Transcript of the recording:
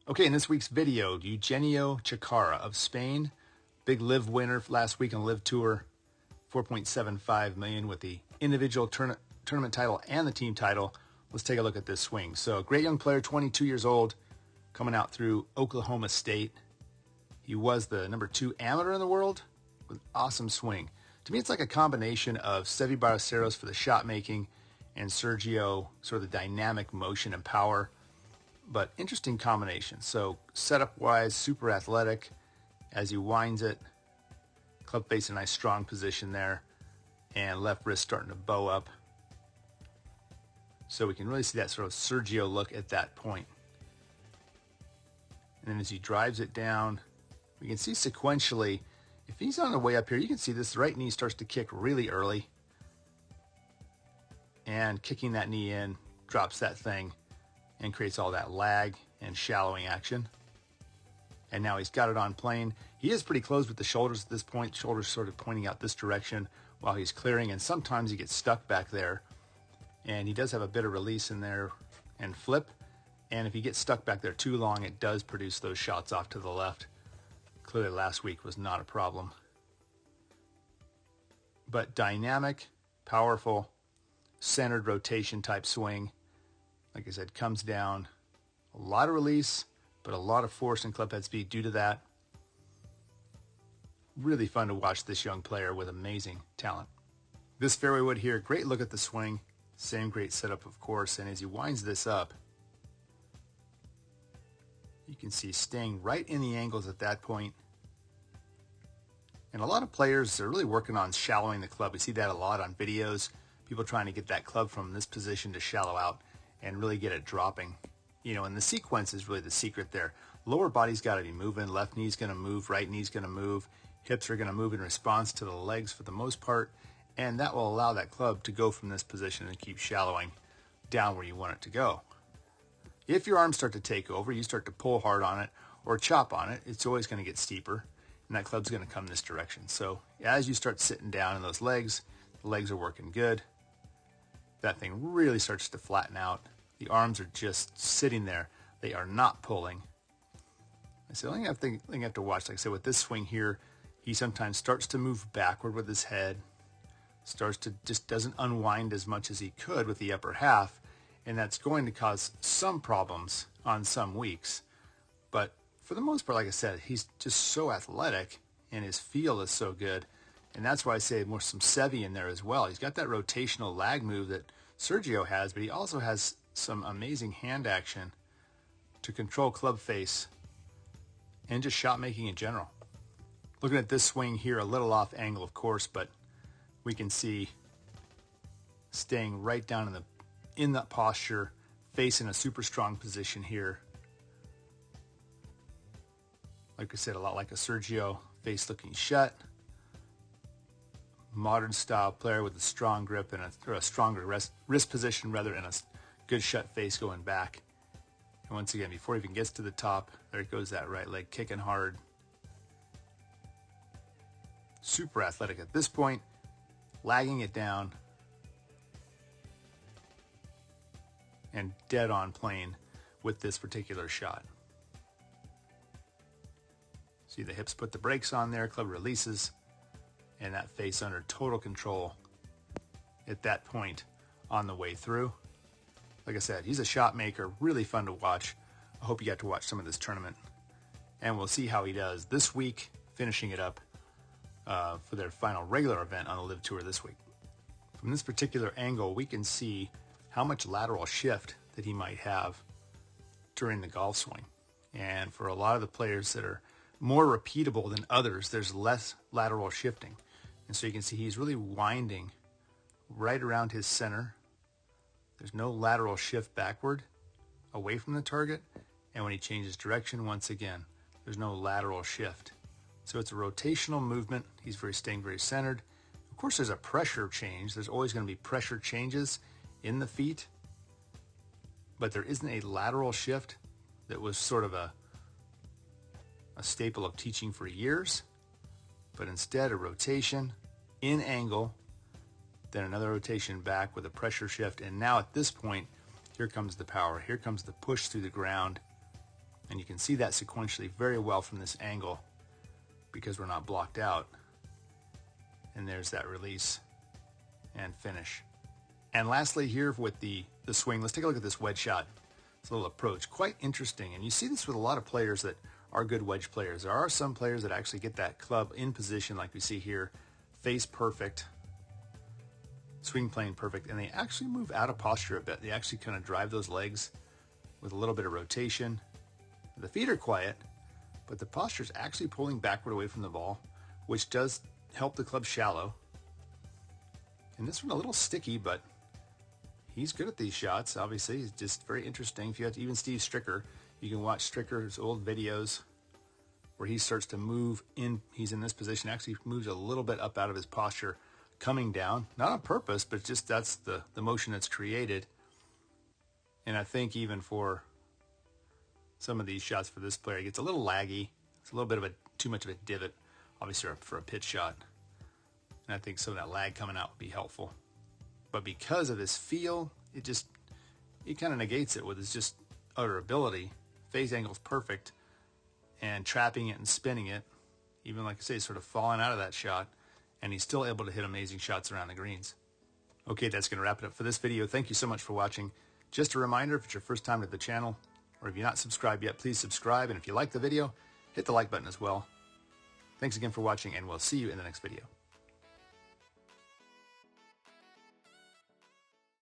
Okay, in this week's video, Eugenio Chacarra of Spain, big live winner last week on the live tour, 4.75 million with the individual tournament title and the team title. Let's take a look at this swing. So great young player, 22 years old, coming out through Oklahoma State. He was the number 2 amateur in the world with awesome swing. To me, it's like a combination of Seve Ballesteros for the shot making and Sergio, sort of the dynamic motion and power. But interesting combination. So setup wise, super athletic as he winds it. Club face in a nice strong position there, and left wrist starting to bow up. So we can really see that sort of Sergio look at that point. And then as he drives it down, we can see sequentially, if he's on the way up here, you can see this right knee starts to kick really early. And kicking that knee in drops that thing and creates all that lag and shallowing action. And now he's got it on plane. He is pretty close with the shoulders at this point. Shoulders sort of pointing out this direction while he's clearing, and sometimes he gets stuck back there. And he does have a bit of release in there and flip. And if he gets stuck back there too long, it does produce those shots off to the left. Clearly last week was not a problem. But dynamic, powerful, centered rotation type swing. Like I said, comes down, a lot of release, but a lot of force and club head speed due to that. Really fun to watch this young player with amazing talent. This Fairway Wood here, great look at the swing. Same great setup, of course. And as he winds this up, you can see staying right in the angles at that point. And a lot of players are really working on shallowing the club. We see that a lot on videos. People trying to get that club from this position to shallow out and really get it dropping. You know, and the sequence is really the secret there. Lower body's got to be moving. Left knee's going to move. Right knee's going to move. Hips are going to move in response to the legs for the most part. And that will allow that club to go from this position and keep shallowing down where you want it to go. If your arms start to take over, you start to pull hard on it or chop on it, it's always going to get steeper. And that club's going to come this direction. So as you start sitting down in those legs, the legs are working good. That thing really starts to flatten out. The arms are just sitting there. They are not pulling. So the only thing you have to watch, like I said, with this swing here, he sometimes starts to move backward with his head, starts to just doesn't unwind as much as he could with the upper half, and that's going to cause some problems on some weeks. But for the most part, like I said, he's just so athletic and his feel is so good. And that's why I say more some Seve in there as well. He's got that rotational lag move that Sergio has, but he also has some amazing hand action to control club face and just shot making in general. Looking at this swing here, a little off angle, of course, but we can see staying right down in that posture, face in a super strong position here. Like I said, a lot like a Sergio, face looking shut. Modern style player with a strong grip and a stronger wrist position rather, and a good shut face going back. And once again, before he even gets to the top, there goes that right leg kicking hard. Super athletic at this point, lagging it down, and dead on plane with this particular shot. See the hips put the brakes on there, club releases, and that face under total control at that point on the way through. Like I said, he's a shot maker, really fun to watch. I hope you got to watch some of this tournament. And we'll see how he does this week, finishing it up for their final regular event on the Live Tour this week. From this particular angle, we can see how much lateral shift that he might have during the golf swing. And for a lot of the players that are more repeatable than others, there's less lateral shifting. And so you can see he's really winding right around his center. There's no lateral shift backward away from the target. And when he changes direction, once again, there's no lateral shift. So it's a rotational movement. He's staying very centered. Of course, there's a pressure change. There's always going to be pressure changes in the feet. But there isn't a lateral shift that was sort of a staple of teaching for years. But instead, a rotation in angle, then another rotation back with a pressure shift. And now at this point, here comes the power. Here comes the push through the ground. And you can see that sequentially very well from this angle because we're not blocked out. And there's that release and finish. And lastly here with the swing, let's take a look at this wedge shot. It's a little approach, quite interesting. And you see this with a lot of players that are good wedge players. There are some players that actually get that club in position like we see here, face perfect, swing plane perfect, and they actually move out of posture a bit. They actually kind of drive those legs with a little bit of rotation. The feet are quiet, but the posture is actually pulling backward away from the ball, which does help the club shallow. And this one a little sticky, but he's good at these shots. Obviously, it's just very interesting. If you have to, even Steve Stricker, you can watch Stricker's old videos where he starts to move in. He's in this position, actually moves a little bit up out of his posture, coming down, not on purpose, but just that's the motion that's created. And I think even for some of these shots for this player, he gets a little laggy. It's a little bit of too much of a divot, obviously for a pitch shot. And I think some of that lag coming out would be helpful. But because of his feel, it kind of negates it with his just utter ability. Phase angle's perfect, and trapping it and spinning it, even like I say, sort of falling out of that shot, and he's still able to hit amazing shots around the greens. Okay, that's going to wrap it up for this video. Thank you so much for watching. Just a reminder, if it's your first time to the channel, or if you're not subscribed yet, please subscribe. And if you like the video, hit the like button as well. Thanks again for watching, and we'll see you in the next video.